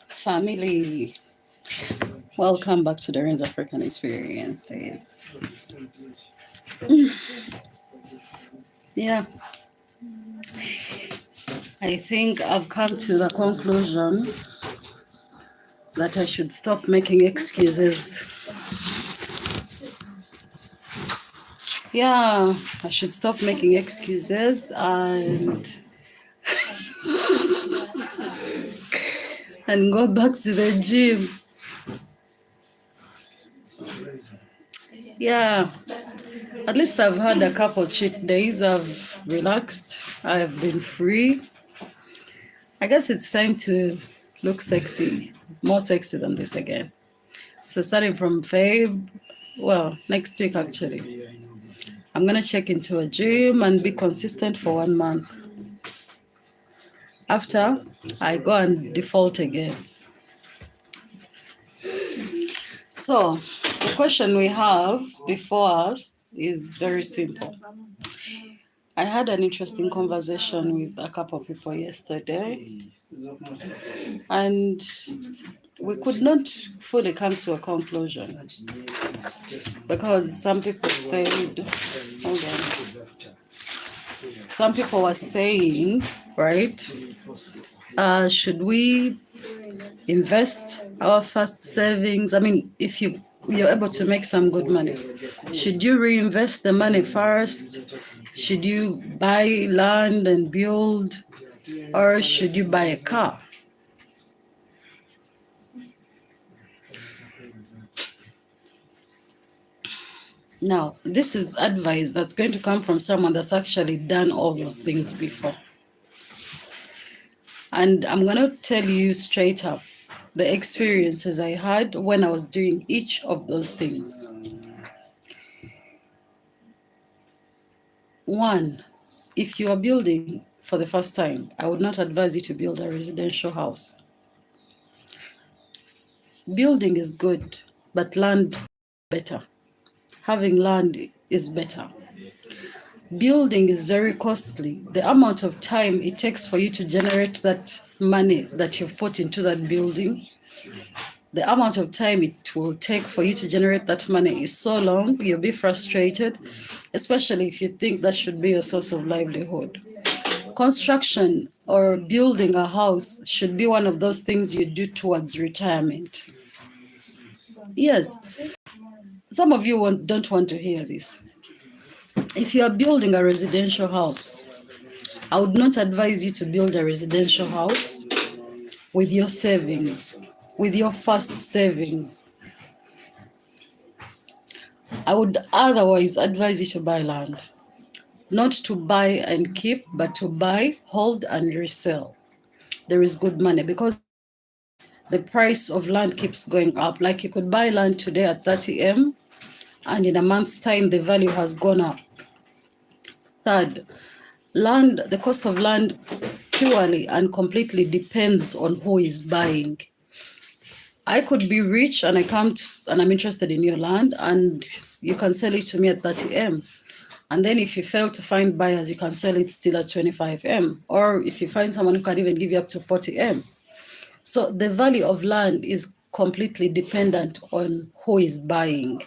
Family, welcome back to DOREEN'S African Experiences. Yeah, I think I've come to the conclusion that I should stop making excuses. Yeah, I should stop making excuses and go back to the gym. Yeah, at least I've had a couple cheat days. I've relaxed. I've been free. I guess it's time to look sexy, more sexy than this again. So starting from next week actually, I'm gonna check into a gym and be consistent for 1 month. After, I go and default again. So the question we have before us is very simple. I had an interesting conversation with a couple of people yesterday, and we could not fully come to a conclusion because some people said, hold on. Some people were saying, right, should we invest our first savings? I mean, if you're able to make some good money, should you reinvest the money first? Should you buy land and build, or should you buy a car? Now, this is advice that's going to come from someone that's actually done all those things before. And I'm going to tell you straight up the experiences I had when I was doing each of those things. One, if you are building for the first time, I would not advise you to build a residential house. Building is good, but land better. Having land is better. Building is very costly. The amount of time it takes for you to generate that money that you've put into that building, the amount of time it will take for you to generate that money is so long, you'll be frustrated, especially if you think that should be your source of livelihood. Construction or building a house should be one of those things you do towards retirement. Yes, some of you don't want to hear this. If you are building a residential house, I would not advise you to build a residential house with your savings, with your first savings. I would otherwise advise you to buy land. Not to buy and keep, but to buy, hold, and resell. There is good money because the price of land keeps going up. Like you could buy land today at 30M, and in a month's time, the value has gone up. Third, the cost of land purely and completely depends on who is buying. I could be rich and I'm interested in your land, and you can sell it to me at 30M. And then if you fail to find buyers, you can sell it still at 25M. Or if you find someone who can even give you up to 40M. So the value of land is completely dependent on who is buying.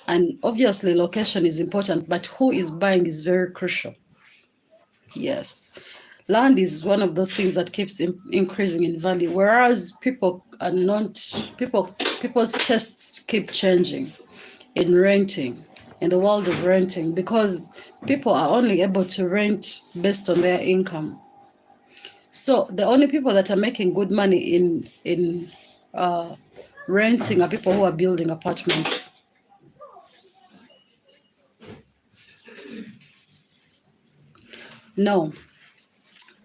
And obviously location is important, but who is buying is very crucial. Yes. Land is one of those things that keeps increasing in value, whereas people's tastes keep changing in renting, in the world of renting, because people are only able to rent based on their income. So the only people that are making good money in renting are people who are building apartments. No.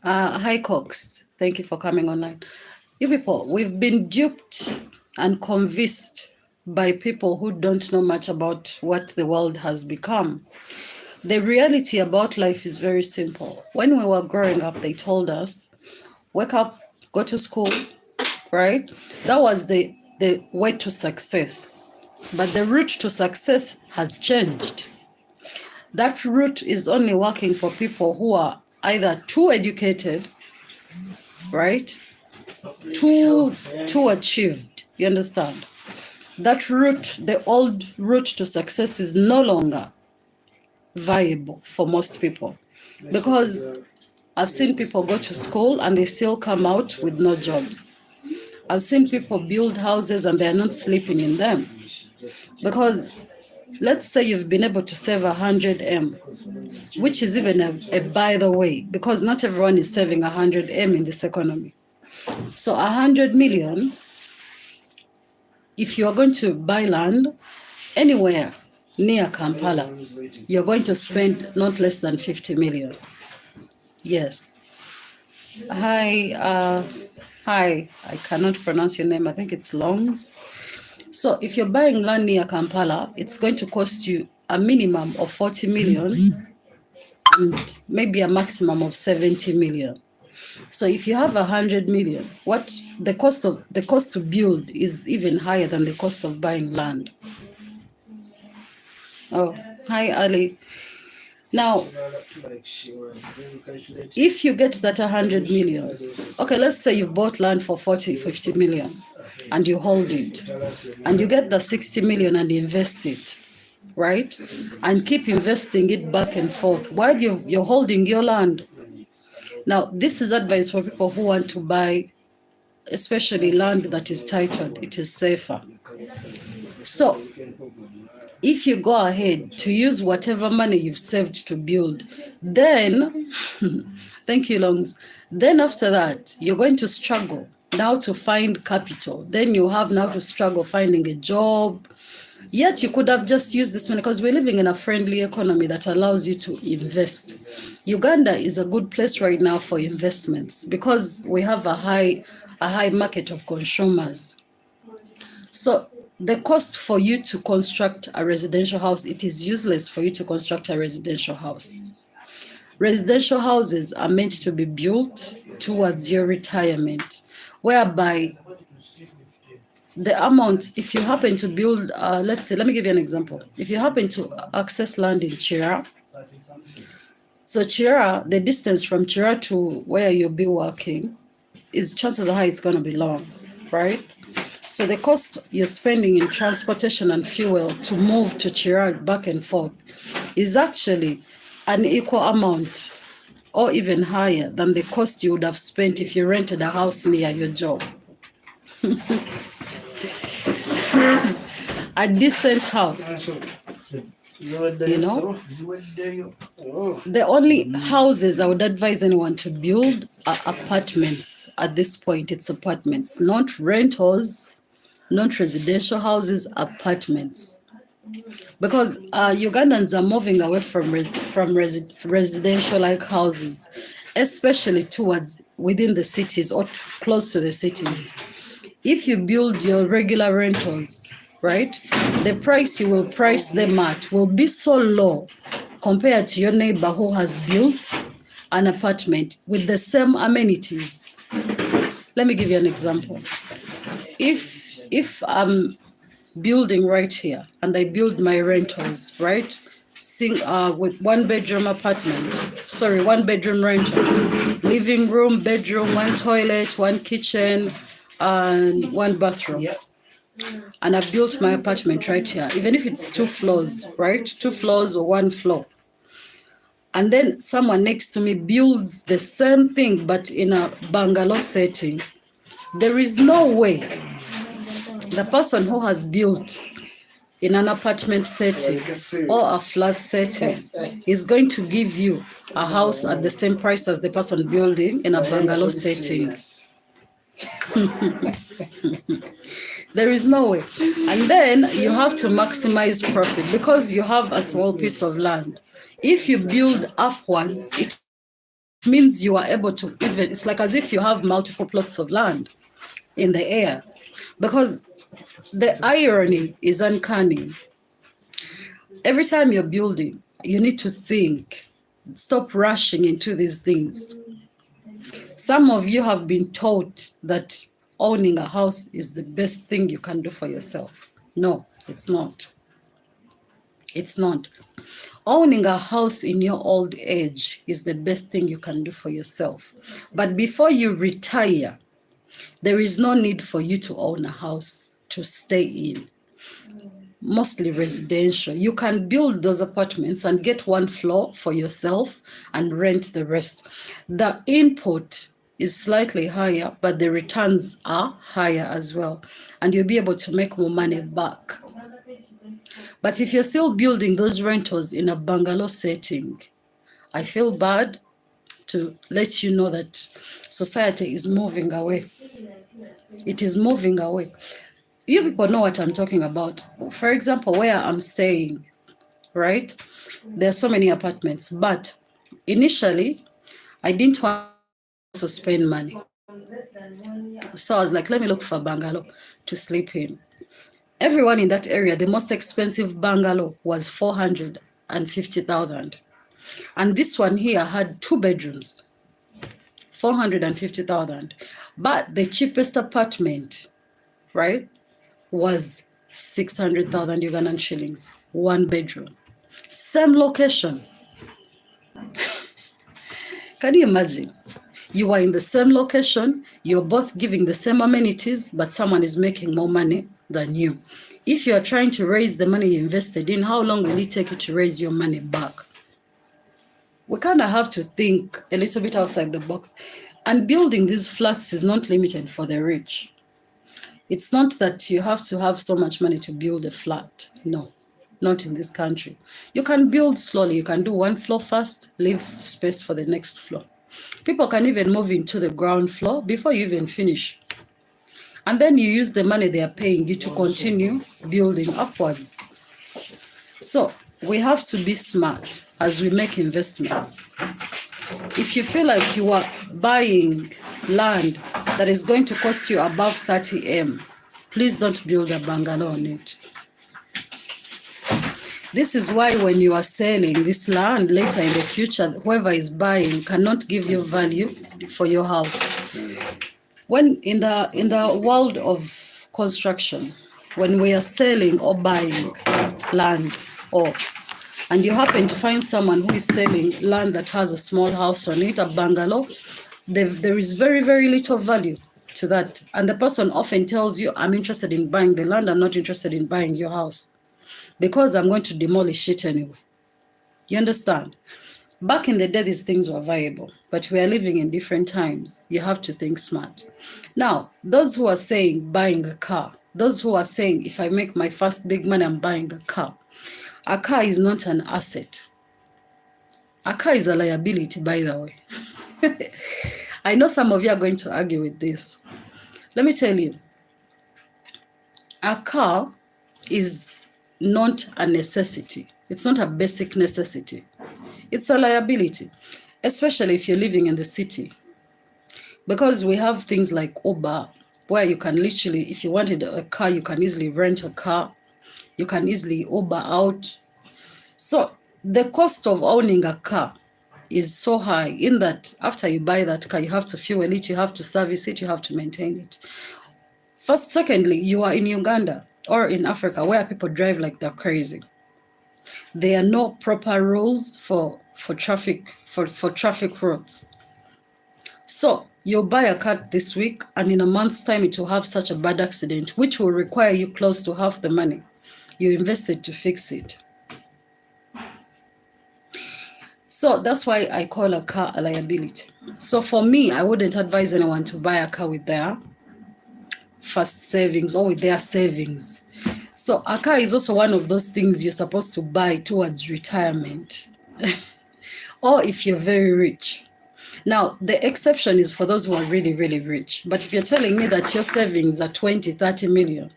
Hi, Cox. Thank you for coming online. You people, we've been duped and convinced by people who don't know much about what the world has become. The reality about life is very simple. When we were growing up, they told us, wake up, go to school, right? That was the way to success. But the route to success has changed. That route is only working for people who are either too educated, right? Too achieved. You understand? That route, the old route to success, is no longer viable for most people, because I've seen people go to school and they still come out with no jobs. I've seen people build houses and they're not sleeping in them, because let's say you've been able to save 100M, which is even a by the way, because not everyone is saving 100M in this economy. So 100 million, if you're going to buy land anywhere near Kampala, you're going to spend not less than 50 million. Yes. Hi, I cannot pronounce your name. I think it's Longs. So if you're buying land near Kampala, it's going to cost you a minimum of 40 million and maybe a maximum of 70 million. So if you have 100 million, what the cost to build is even higher than the cost of buying land. Oh, hi Ali. Now, if you get that 100 million, okay, let's say you've bought land for 40, 50 million and you hold it, and you get the 60 million and invest it, right? And keep investing it back and forth while you're holding your land. Now, this is advice for people who want to buy, especially land that is titled. It is safer. So, if you go ahead to use whatever money you've saved to build, then, thank you, Longs, then after that, you're going to struggle now to find capital. Then you have now to struggle finding a job. Yet you could have just used this money, because we're living in a friendly economy that allows you to invest. Uganda is a good place right now for investments because we have a high market of consumers. So the cost for you to construct a residential house, it is useless for you to construct a residential house. Residential houses are meant to be built towards your retirement, whereby the amount, if you happen to build, let's say, let me give you an example. If you happen to access land in Chira, so Chira, the distance from Chira to where you'll be working is, chances are high it's going to be long, right? So the cost you're spending in transportation and fuel to move to Chira back and forth is actually an equal amount or even higher than the cost you would have spent if you rented a house near your job. A decent house, you know. The only houses I would advise anyone to build are apartments. At this point, it's apartments, not rentals, not residential houses, apartments. Because Ugandans are moving away from residential like houses, especially towards within the cities or close to the cities. If you build your regular rentals, right, the price you will price them at will be so low compared to your neighbor who has built an apartment with the same amenities. Let me give you an example. If I'm building right here and I build my rentals, right, with one bedroom rental, living room, bedroom, one toilet, one kitchen, and one bathroom. And I built my apartment right here, even if it's 2 floors, right? 2 floors or 1 floor. And then someone next to me builds the same thing, but in a bungalow setting. There is no way the person who has built in an apartment setting or a flat setting is going to give you a house at the same price as the person building in a bungalow setting. There is no way. And then you have to maximize profit because you have a small piece of land. If you build upwards, it means you are able to even, it's like as if you have multiple plots of land in the air. Because the irony is uncanny. Every time you're building, you need to think. Stop rushing into these things. Some of you have been taught that owning a house is the best thing you can do for yourself. No, it's not. It's not. Owning a house in your old age is the best thing you can do for yourself. But before you retire, there is no need for you to own a house to stay in. Mostly residential. You can build those apartments and get one floor for yourself and rent the rest. The input is slightly higher, but the returns are higher as well. And you'll be able to make more money back. But if you're still building those rentals in a bungalow setting, I feel bad to let you know that society is moving away. It is moving away. You people know what I'm talking about. For example, where I'm staying, right? There are so many apartments, but initially I didn't want to spend money. So I was like, let me look for a bungalow to sleep in. Everyone in that area, the most expensive bungalow was 450,000. And this one here had 2 bedrooms, 450,000. But the cheapest apartment, right, was 600,000 Ugandan shillings, 1 bedroom. Same location. Can you imagine? You are in the same location, you're both giving the same amenities, but someone is making more money than you. If you are trying to raise the money you invested in, how long will it take you to raise your money back? We kind of have to think a little bit outside the box. And building these flats is not limited for the rich. It's not that you have to have so much money to build a flat. No, not in this country. You can build slowly. You can do 1 floor first, leave space for the next floor. People can even move into the ground floor before you even finish. And then you use the money they are paying you to continue building upwards. So we have to be smart as we make investments. If you feel like you are buying land that is going to cost you above 30 M, please don't build a bungalow on it. This is why when you are selling this land later in the future, whoever is buying cannot give you value for your house. When in the world of construction, when we are selling or buying land, and you happen to find someone who is selling land that has a small house on it, a bungalow, there is very, very little value to that. And the person often tells you, I'm interested in buying the land, I'm not interested in buying your house, because I'm going to demolish it anyway. You understand? Back in the day, these things were viable, but we are living in different times. You have to think smart. Now, those who are saying buying a car, those who are saying, if I make my first big money, I'm buying a car is not an asset. A car is a liability, by the way. I know some of you are going to argue with this. Let me tell you, a car is not a necessity. It's not a basic necessity. It's a liability, especially if you're living in the city. Because we have things like Uber, where you can literally, if you wanted a car, you can easily rent a car. You can easily Uber out. So the cost of owning a car is so high in that after you buy that car, you have to fuel it, you have to service it, you have to maintain it. First, secondly, you are in Uganda or in Africa where people drive like they're crazy. There are no proper rules for traffic roads. So you'll buy a car this week, and in a month's time it will have such a bad accident, which will require you close to half the money you invested to fix it. So that's why I call a car a liability. So for me, I wouldn't advise anyone to buy a car with their first savings or with their savings. So a car is also one of those things you're supposed to buy towards retirement or if you're very rich. Now, the exception is for those who are really, really rich. But if you're telling me that your savings are 20, 30 million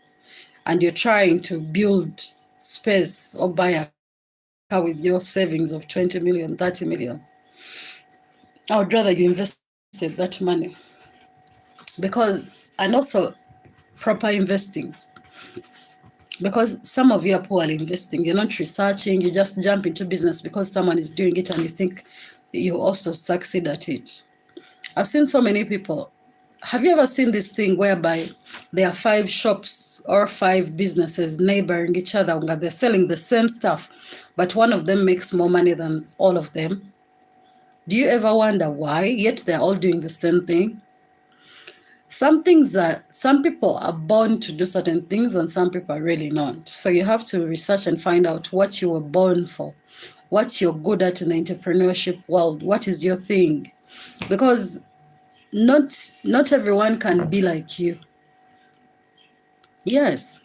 and you're trying to build space or buy a car with your savings of 20 million, 30 million, I would rather you invested that money. And also proper investing. Because some of you are poorly investing. You're not researching. You just jump into business because someone is doing it and you think you also succeed at it. I've seen so many people have you ever seen this thing whereby there are 5 shops or 5 businesses neighboring each other? They're selling the same stuff, but one of them makes more money than all of them. Do you ever wonder why? Yet they're all doing the same thing. Some people are born to do certain things and some people are really not. So you have to research and find out what you were born for, what you're good at in the entrepreneurship world, what is your thing. Because not everyone can be like you. Yes,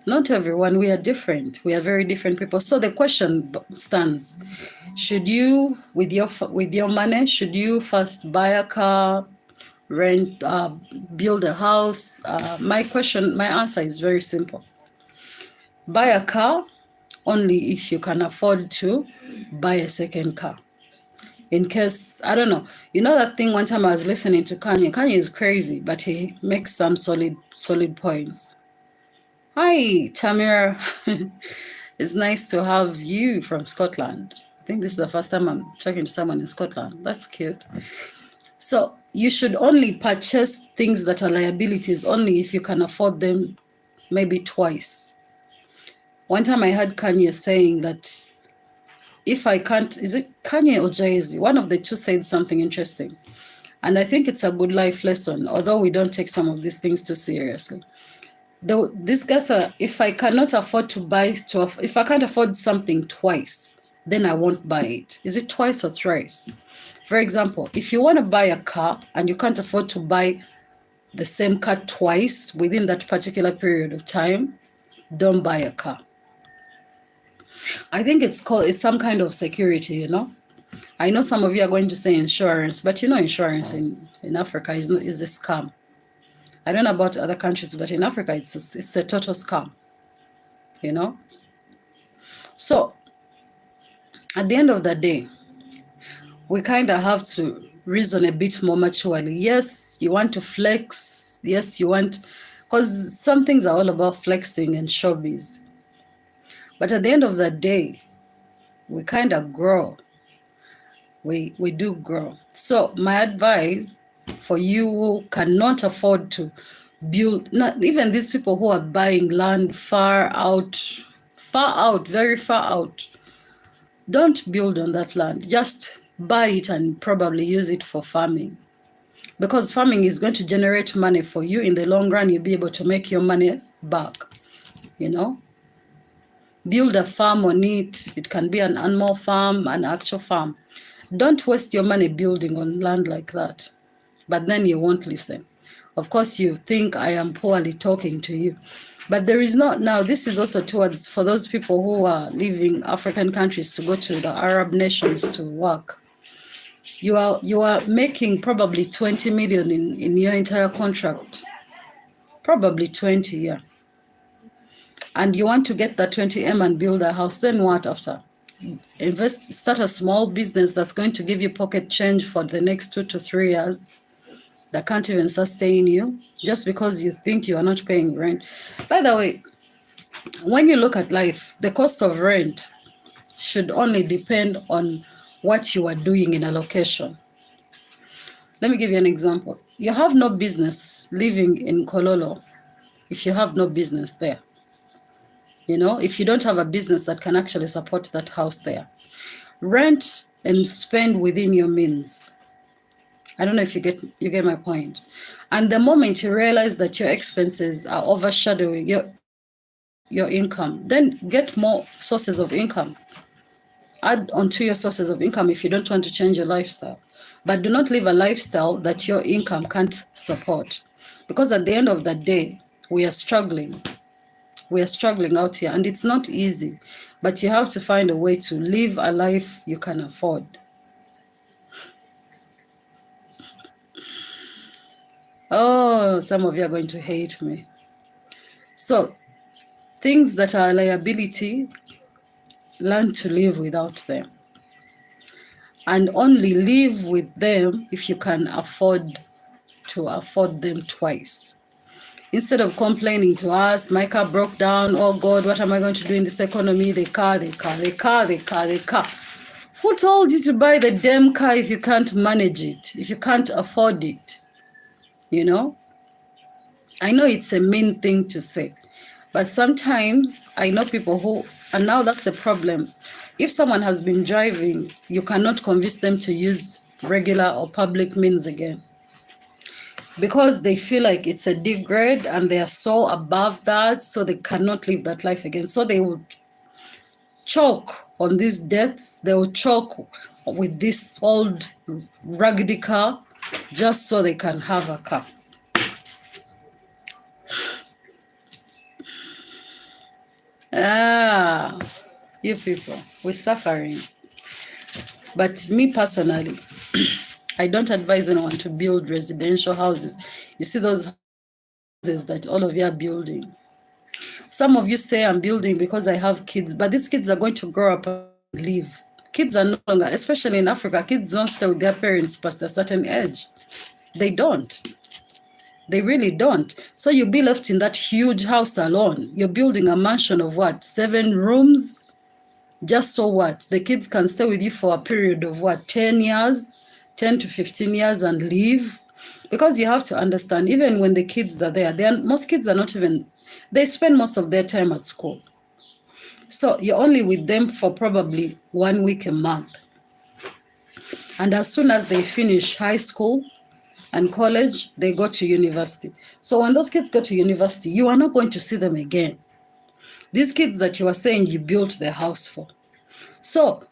not everyone. We are different. We are very different people. So the question stands: should you, with your money, should you first buy a car, rent, build a house? My answer is very simple. Buy a car only if you can afford to buy a second car. In case, I don't know, you know that thing, one time I was listening to Kanye. Kanye is crazy, but he makes some solid points. Hi, Tamira. It's nice to have you from Scotland. I think this is the first time I'm talking to someone in Scotland. That's cute. So you should only purchase things that are liabilities only if you can afford them, maybe twice. One time I heard Kanye saying that if I can't, is it Kanye or Jay-Z? One of the two said something interesting. And I think it's a good life lesson, although we don't take some of these things too seriously. These guys are, if I cannot afford to buy, if I can't afford something twice, then I won't buy it. Is it twice or thrice? For example, if you want to buy a car and you can't afford to buy the same car twice within that particular period of time, don't buy a car. I think it's some kind of security, you know. I know some of you are going to say insurance, but you know insurance in Africa is a scam. I don't know about other countries, but in Africa it's a total scam, you know. So at the end of the day, we kind of have to reason a bit more maturely. Yes, you want to flex. Yes, you want, because some things are all about flexing and showbiz. But at the end of the day, we kind of grow. We do grow. So my advice for you who cannot afford to build, not even these people who are buying land far out, very far out, don't build on that land. Just buy it and probably use it for farming. Because farming is going to generate money for you. In the long run, you'll be able to make your money back, you know. Build a farm on it. It can be an animal farm, an actual farm. Don't waste your money building on land like that. But then you won't listen. Of course, you think I am poorly talking to you. But there is not, now this is also towards, for those people who are leaving African countries to go to the Arab nations to work. You are making probably 20 million in your entire contract. Probably 20, yeah. And you want to get that 20M and build a house, then what after? Start a small business that's going to give you pocket change for the next 2 to 3 years that can't even sustain you just because you think you are not paying rent. By the way, when you look at life, the cost of rent should only depend on what you are doing in a location. Let me give you an example. You have no business living in Kololo if you have no business there. You know, if you don't have a business that can actually support that house there. Rent and spend within your means. I don't know if you get my point. And the moment you realize that your expenses are overshadowing your income, then get more sources of income. Add onto your sources of income if you don't want to change your lifestyle. But do not live a lifestyle that your income can't support. Because at the end of the day, we are struggling. We are struggling out here, and it's not easy. But you have to find a way to live a life you can afford. Oh, some of you are going to hate me. So, things that are a liability, learn to live without them. And only live with them if you can afford them twice. Instead of complaining to us, my car broke down, oh God, what am I going to do in this economy? The car. Who told you to buy the damn car if you can't manage it, if you can't afford it? you know. I know it's a mean thing to say, but sometimes I know people who, and now that's the problem. If someone has been driving, you cannot convince them to use regular or public means again because they feel like it's a degrade and they are so above that, so they cannot live that life again. So they will choke on these debts, they will choke with this old raggedy car just so they can have a car. Ah, you people, we're suffering. But me personally, I don't advise anyone to build residential houses. You see those houses that all of you are building. Some of you say I'm building because I have kids, but these kids are going to grow up and leave. Kids are no longer, especially in Africa, kids don't stay with their parents past a certain age. They don't. They really don't. So you'll be left in that huge house alone. You're building a mansion of what? 7 rooms? Just so what? The kids can stay with you for a period of what? 10 years? 10 to 15 years and leave? Because you have to understand, even when the kids are there, most kids are not even, they spend most of their time at school. So you're only with them for probably 1 week a month. And as soon as they finish high school and college, they go to university. So when those kids go to university, you are not going to see them again. These kids that you are saying you built the house for. So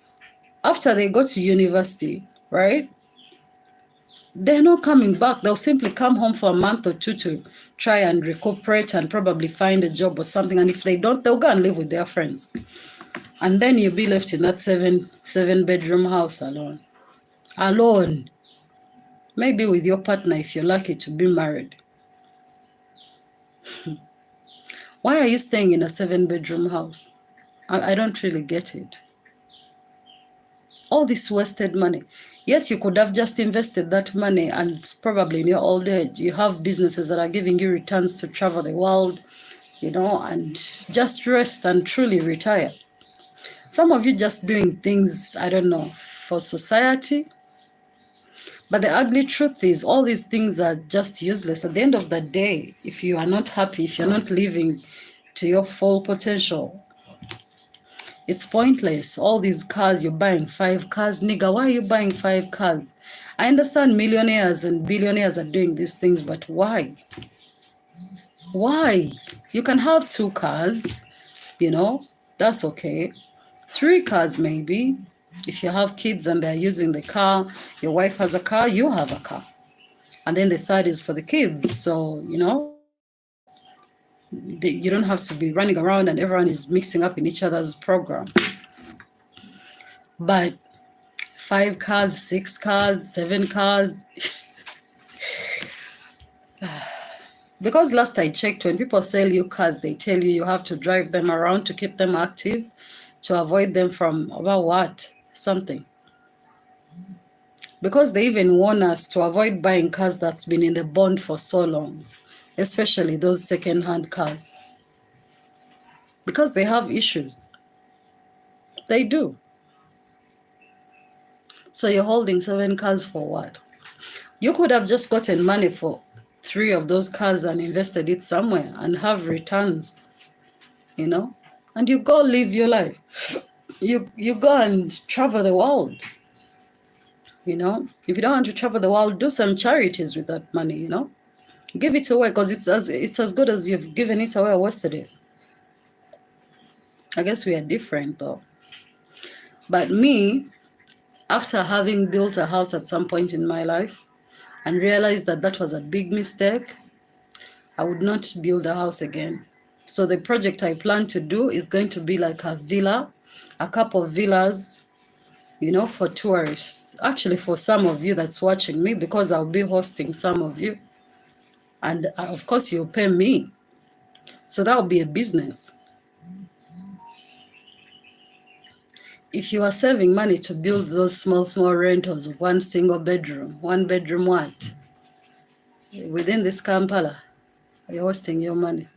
after they go to university, right, they're not coming back. They'll simply come home for a month or two to try and recuperate and probably find a job or something. And if they don't, they'll go and live with their friends. And then you'll be left in that seven bedroom house alone. Alone. Maybe with your partner if you're lucky to be married. Why are you staying in a 7-bedroom house? I don't really get it. All this wasted money. Yet you could have just invested that money and probably in your old age, you have businesses that are giving you returns to travel the world, and just rest and truly retire. Some of you just doing things, I don't know, for society. But the ugly truth is all these things are just useless. At the end of the day, if you are not happy, if you're not living to your full potential, it's pointless. All these cars, you're buying 5 cars. Nigga, why are you buying 5 cars? I understand millionaires and billionaires are doing these things, but why? Why? You can have 2 cars, that's okay. 3 cars maybe. If you have kids and they're using the car, your wife has a car, you have a car. And then the third is for the kids. So, you don't have to be running around and everyone is mixing up in each other's program. But 5 cars, 6 cars, 7 cars. Because last I checked, when people sell you cars, they tell you have to drive them around to keep them active, to avoid them from something. Because they even warn us to avoid buying cars that's been in the bond for so long, especially those second-hand cars. Because they have issues. They do. So you're holding 7 cars for what? You could have just gotten money for 3 of those cars and invested it somewhere and have returns, and you go live your life. You go and travel the world. If you don't want to travel the world, do some charities with that money, Give it away because it's as good as you've given it away or wasted it. I guess we are different though. But me, after having built a house at some point in my life and realized that that was a big mistake, I would not build a house again. So the project I plan to do is going to be like a villa, a couple of villas, for tourists. Actually, for some of you that's watching me, because I'll be hosting some of you. And of course, you'll pay me. So that will be a business. If you are saving money to build those small rentals of 1 single bedroom, 1 bedroom what? Within this Kampala, you're wasting your money.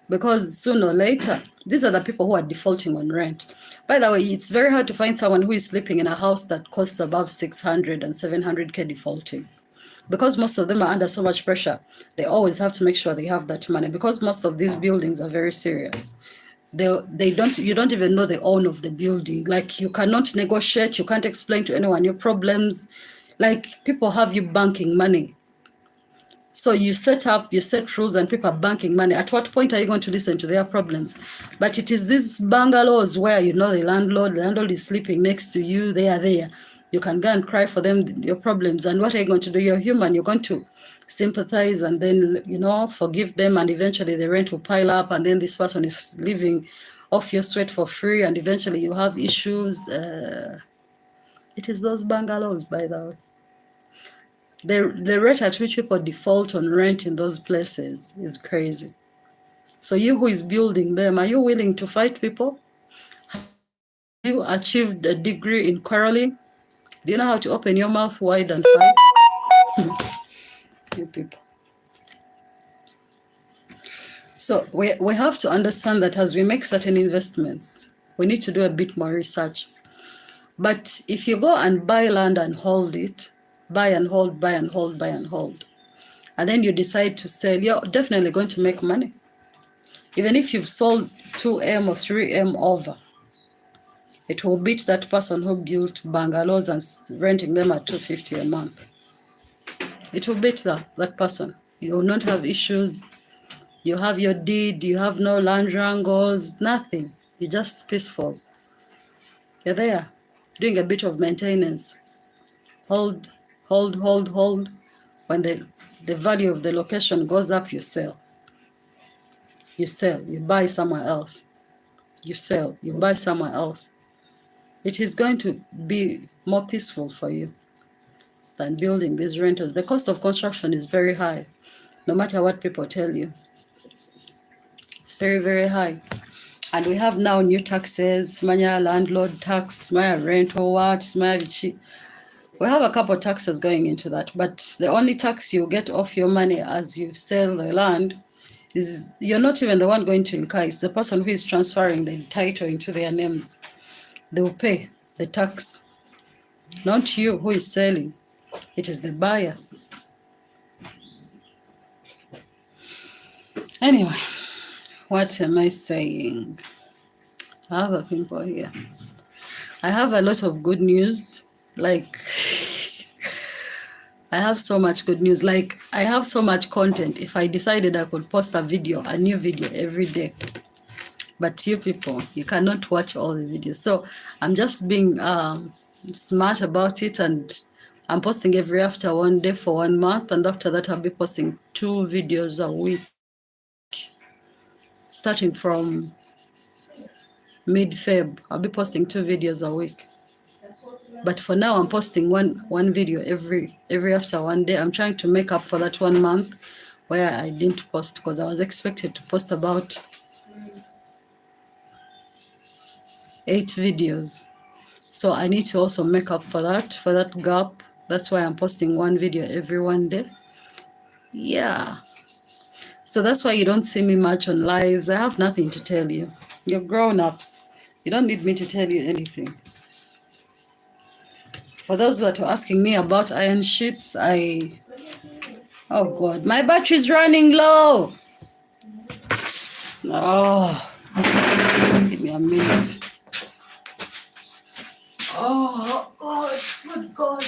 Because sooner or later, these are the people who are defaulting on rent. By the way, it's very hard to find someone who is sleeping in a house that costs above 600 and 700K defaulting. because most of them are under so much pressure. They always have to make sure they have that money, because most of these buildings are very serious. They don't, you don't even know the owner of the building. Like, you cannot negotiate, you can't explain to anyone your problems. Like, people have you banking money. So you set rules, and people are banking money. At what point are you going to listen to their problems? But it is these bungalows where, you know, the landlord is sleeping next to you, they are there. You can go and cry for them your problems. And what are you going to do? You're human, you're going to sympathize and then, you know, forgive them, and eventually the rent will pile up, and then this person is living off your sweat for free, and eventually you have issues. It is those bungalows, by the way. The rate at which people default on rent in those places is crazy. So you who is building them, are you willing to fight people? Have you achieved a degree in quarreling? Do you know how to open your mouth wide and fight? You people. So we have to understand that as we make certain investments, we need to do a bit more research. But if you go and buy land and hold it, buy and hold, buy and hold, buy and hold, and then you decide to sell, you're definitely going to make money. Even if you've sold 2M or 3M over, it will beat that person who built bungalows and renting them at $250 a month. It will beat that person. You will not have issues. You have your deed, you have no land wrangles, nothing. You're just peaceful. You're there, doing a bit of maintenance. Hold. When the value of the location goes up, you sell. You sell, you buy somewhere else. You sell, you buy somewhere else. It is going to be more peaceful for you than building these rentals. The cost of construction is very high, no matter what people tell you. It's very, very high. And we have now new taxes, Manya landlord tax, Maya rent or what, Maya. We have a couple of taxes going into that, but the only tax you get off your money as you sell the land is, you're not even the one going to incur. It's the person who is transferring the title into their names. They will pay the tax, not you who is selling. It is the buyer. Anyway, what am I saying? I have a pimple here. I have a lot of good news. Like, I have so much good news. Like, I have so much content. If I decided I could post a new video every day. But you people, you cannot watch all the videos. So I'm just being smart about it, and I'm posting every after one day for 1 month. And after that, I'll be posting 2 videos a week. Starting from mid-Feb, I'll be posting 2 videos a week. But for now, I'm posting one video every after one day. I'm trying to make up for that 1 month where I didn't post, because I was expected to post about 8 videos. So I need to also make up for that gap. That's why I'm posting 1 video every one day. Yeah. So that's why you don't see me much on lives. I have nothing to tell you. You're grown-ups. You don't need me to tell you anything. For those that are asking me about iron sheets, oh God, my battery's running low. Oh, give me a minute. Oh God, good God.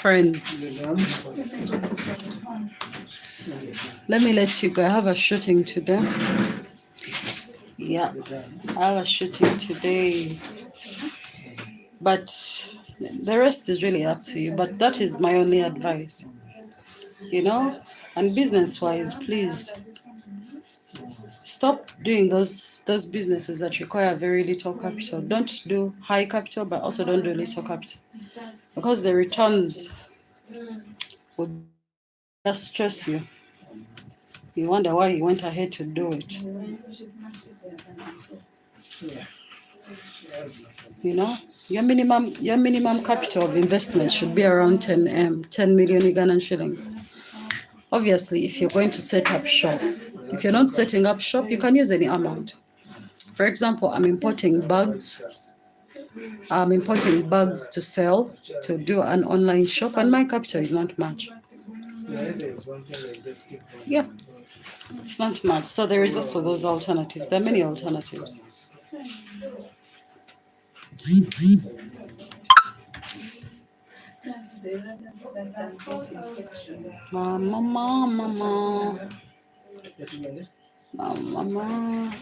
Friends, let me let you go. I have a shooting today. Yeah, I have a shooting today. But the rest is really up to you. But that is my only advice. You know? And business-wise, please Stop doing those businesses that require very little capital. Don't do high capital, but also don't do little capital, because the returns would just stress you. You wonder why you went ahead to do it. You know, your minimum capital of investment should be around 10 million Ugandan shillings. Obviously, if you're going to set up shop, if you're not setting up shop, you can use any amount. For example, I'm importing bags. I'm importing bags to sell, to do an online shop, and my capital is not much. Yeah, it's not much. So there is also those alternatives. There are many alternatives. Mama, mama, mama, mama.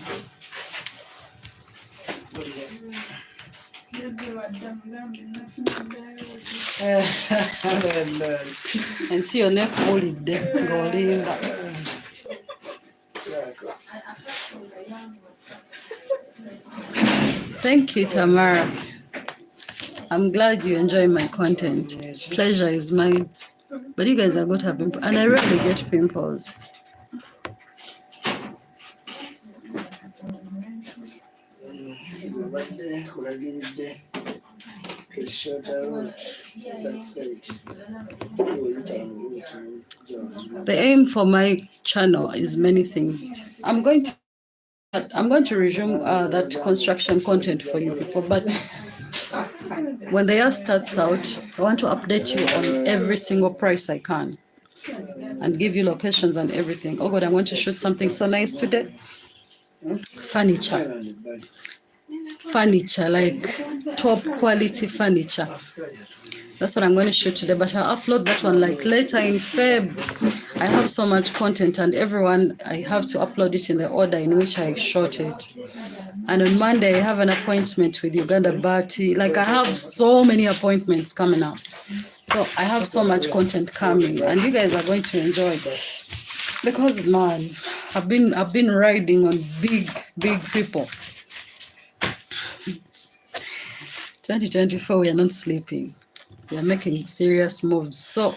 Ensi yonna ekkuulidde ng'olimba. Thank you, Tamara. I'm glad you enjoy my content. Pleasure is mine. But you guys are going to have pimples, and I rarely get pimples. The aim for my channel is many things. I'm going to resume that construction content for you people, but when the year starts out, I want to update you on every single price I can and give you locations and everything. Oh God, I'm going to shoot something so nice today. Furniture, like top quality furniture. That's what I'm going to shoot today, but I'll upload that one like later in Feb. I have so much content, and everyone, I have to upload it in the order in which I shot it. And on Monday, I have an appointment with Uganda Bati. Like, I have so many appointments coming up. So I have so much content coming, and you guys are going to enjoy it. Because, man, I've been riding on big people. 2024, we are not sleeping. We are making serious moves. So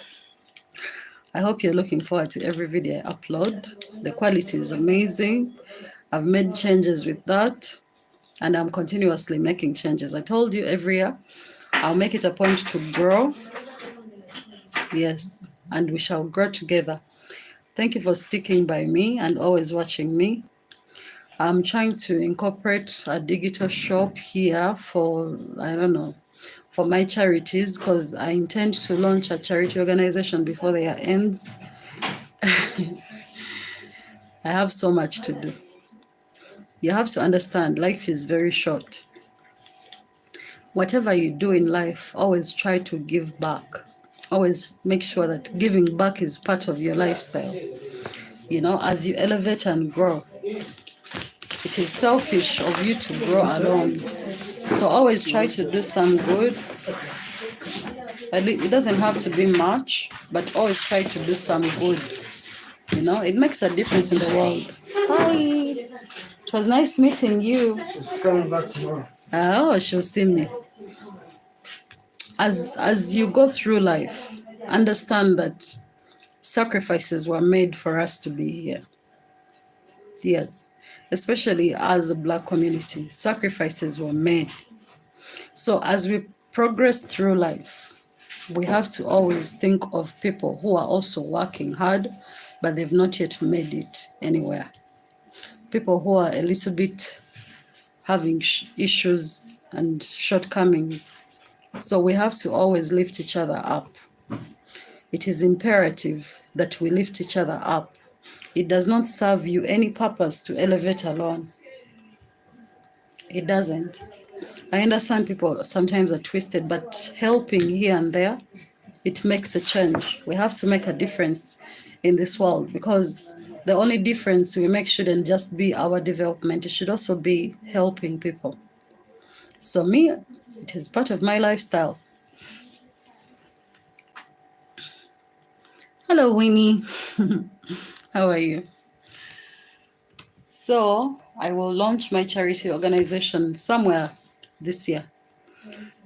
I hope you're looking forward to every video I upload. The quality is amazing. I've made changes with that, and I'm continuously making changes. I told you every year I'll make it a point to grow. Yes, and we shall grow together. Thank you for sticking by me and always watching me. I'm trying to incorporate a digital shop here for, I don't know, for my charities, because I intend to launch a charity organization before the year ends. I have so much to do. You have to understand, life is very short. Whatever you do in life, always try to give back. Always make sure that giving back is part of your lifestyle. You know, as you elevate and grow, it is selfish of you to grow alone. So always try to do some good. It doesn't have to be much, but always try to do some good. You know, it makes a difference in the world. Hi. It was nice meeting you. She's coming back tomorrow. Oh, she'll see me. As you go through life, understand that sacrifices were made for us to be here. Yes, especially as a Black community, sacrifices were made. So as we progress through life, we have to always think of people who are also working hard, but they've not yet made it anywhere. People who are a little bit having issues and shortcomings. So we have to always lift each other up. It is imperative that we lift each other up. It does not serve you any purpose to elevate alone. It doesn't. I understand people sometimes are twisted, but helping here and there, it makes a change. We have to make a difference in this world, because the only difference we make shouldn't just be our development. It should also be helping people. So me, it is part of my lifestyle. Hello, Winnie. How are you? So I will launch my charity organization somewhere this year.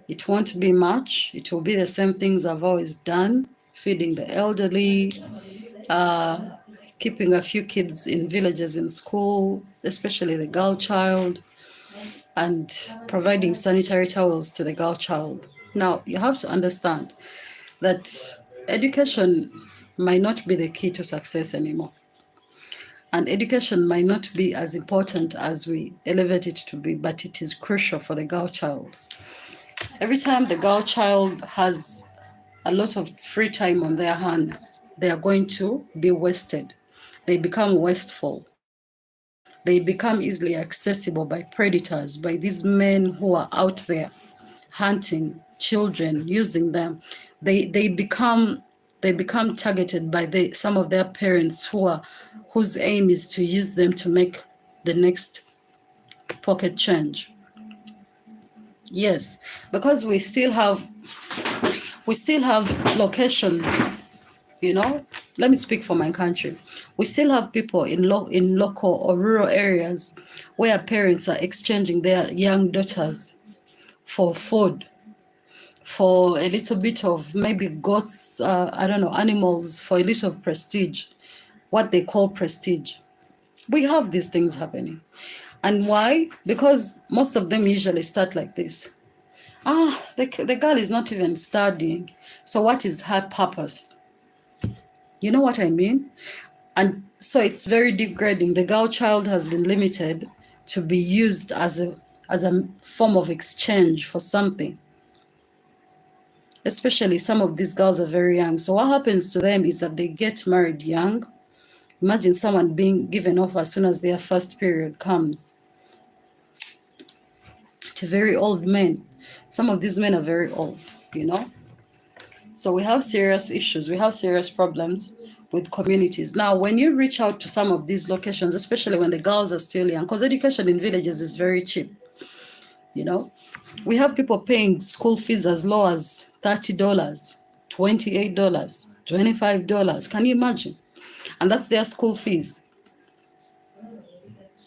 It won't be much. It will be the same things I've always done, feeding the elderly, uh, keeping a few kids in villages in school, especially the girl child, and providing sanitary towels to the girl child. Now, you have to understand that education might not be the key to success anymore. And education might not be as important as we elevate it to be, but it is crucial for the girl child. Every time the girl child has a lot of free time on their hands, they are going to be wasted. They become wasteful. They become easily accessible by predators, by these men who are out there hunting children, using them. They become targeted by some of their parents whose aim is to use them to make the next pocket change. Yes, because we still have locations, you know. Let me speak for my country. We still have people in local or rural areas where parents are exchanging their young daughters for food, for a little bit of maybe goats, I don't know, animals, for a little of prestige, what they call prestige. We have these things happening. And why? Because most of them usually start like this. The girl is not even studying. So what is her purpose? You know what I mean? And so it's very degrading. The girl child has been limited to be used as a form of exchange for something. Especially some of these girls are very young. So what happens to them is that they get married young. Imagine someone being given off as soon as their first period comes. To very old men. Some of these men are very old, you know. So we have serious issues. We have serious problems with communities. Now, when you reach out to some of these locations, especially when the girls are still young, because education in villages is very cheap, you know, we have people paying school fees as low as $30, $28, $25. Can you imagine? And that's their school fees,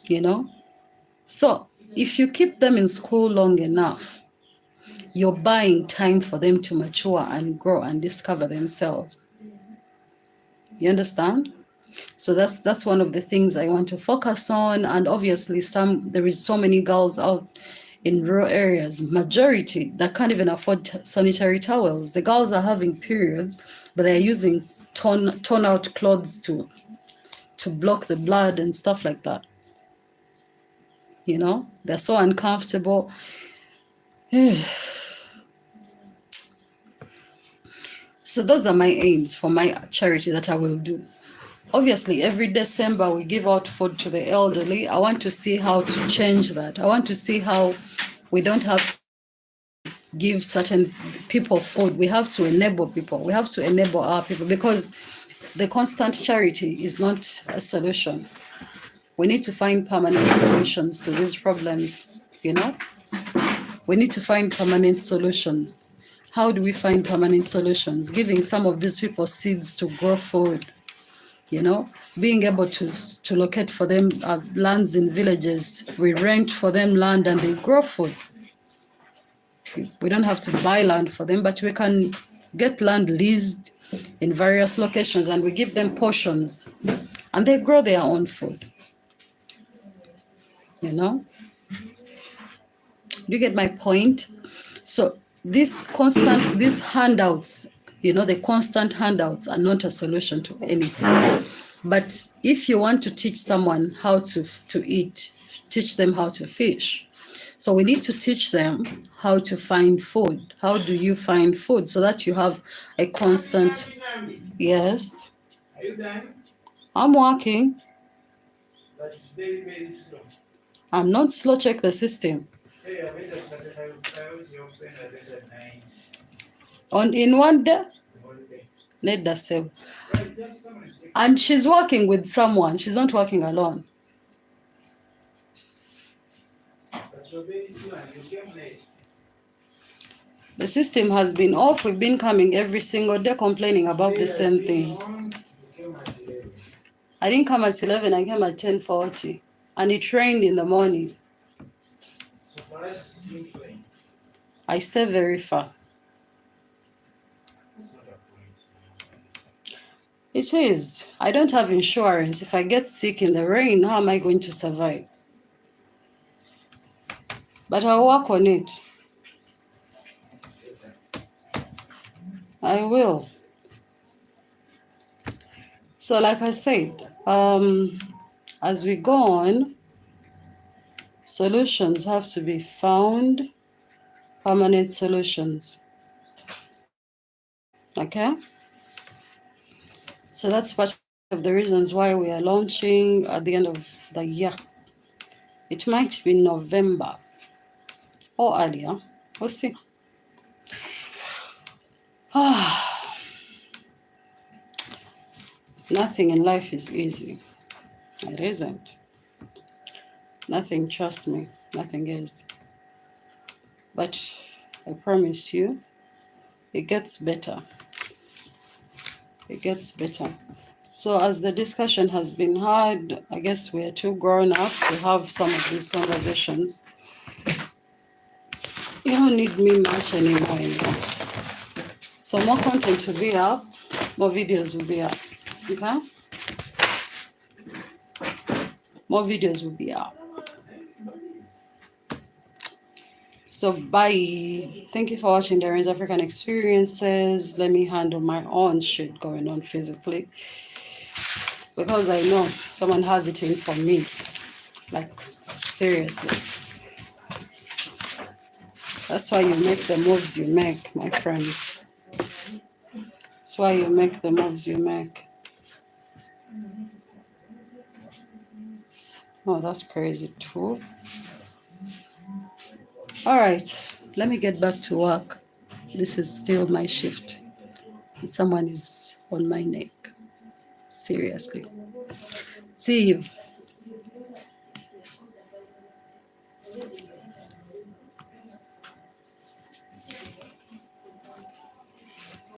you know. So if you keep them in school long enough, you're buying time for them to mature and grow and discover themselves. You understand? So that's one of the things I want to focus on. And obviously there is so many girls out in rural areas, majority that can't even afford sanitary towels. The girls are having periods, but they're using torn out clothes to block the blood and stuff like that. You know, they're so uncomfortable. So those are my aims for my charity that I will do. Obviously, every December we give out food to the elderly. I want to see how to change that. I want to see how we don't have to give certain people food. We have to enable people. We have to enable our people, because the constant charity is not a solution. We need to find permanent solutions to these problems, you know? We need to find permanent solutions. How do we find permanent solutions? Giving some of these people seeds to grow food, you know? Being able to locate for them lands in villages. We rent for them land and they grow food. We don't have to buy land for them, but we can get land leased in various locations and we give them portions and they grow their own food. You know? Do you get my point? So these handouts, you know, the constant handouts are not a solution to anything. But if you want to teach someone how to eat, teach them how to fish. So we need to teach them how to find food. How do you find food so that you have a constant... Yes. Are you done? I'm working. But it's very, very slow. I'm not slow. Check the system. Hey, I made I was your friend at 9. In one day? Holiday. Let the same. Right, just come and take. And she's working with someone. She's not working alone. But you're very slow and you came late. The system has been off. We've been coming every single day complaining about the same thing. You came at 11. I didn't come at 11. I came at 10:40. and it rained in the morning. So for us, you train. I stay very far. That's not a point. It is. I don't have insurance. If I get sick in the rain, how am I going to survive? But I'll work on it. I will. So, like I said, as we go on, solutions have to be found, permanent solutions. Okay? So that's part of the reasons why we are launching at the end of the year. It might be November or earlier. We'll see. Nothing in life is easy. It isn't. Nothing, trust me, nothing is. But I promise you, it gets better. It gets better. So as the discussion has been had, I guess we are too grown up to have some of these conversations. You don't need me much anymore. So more content will be up, more videos will be up. Okay? More videos will be up. So bye. Thank you for watching DOREEN'S African Experiences. Let me handle my own shit going on physically, because I know someone has it in for me. Like, seriously. That's why you make the moves you make, my friends. That's why you make the moves you make. Oh, that's crazy too. All right, let me get back to work. This is still my shift. Someone is on my neck. Seriously. See you.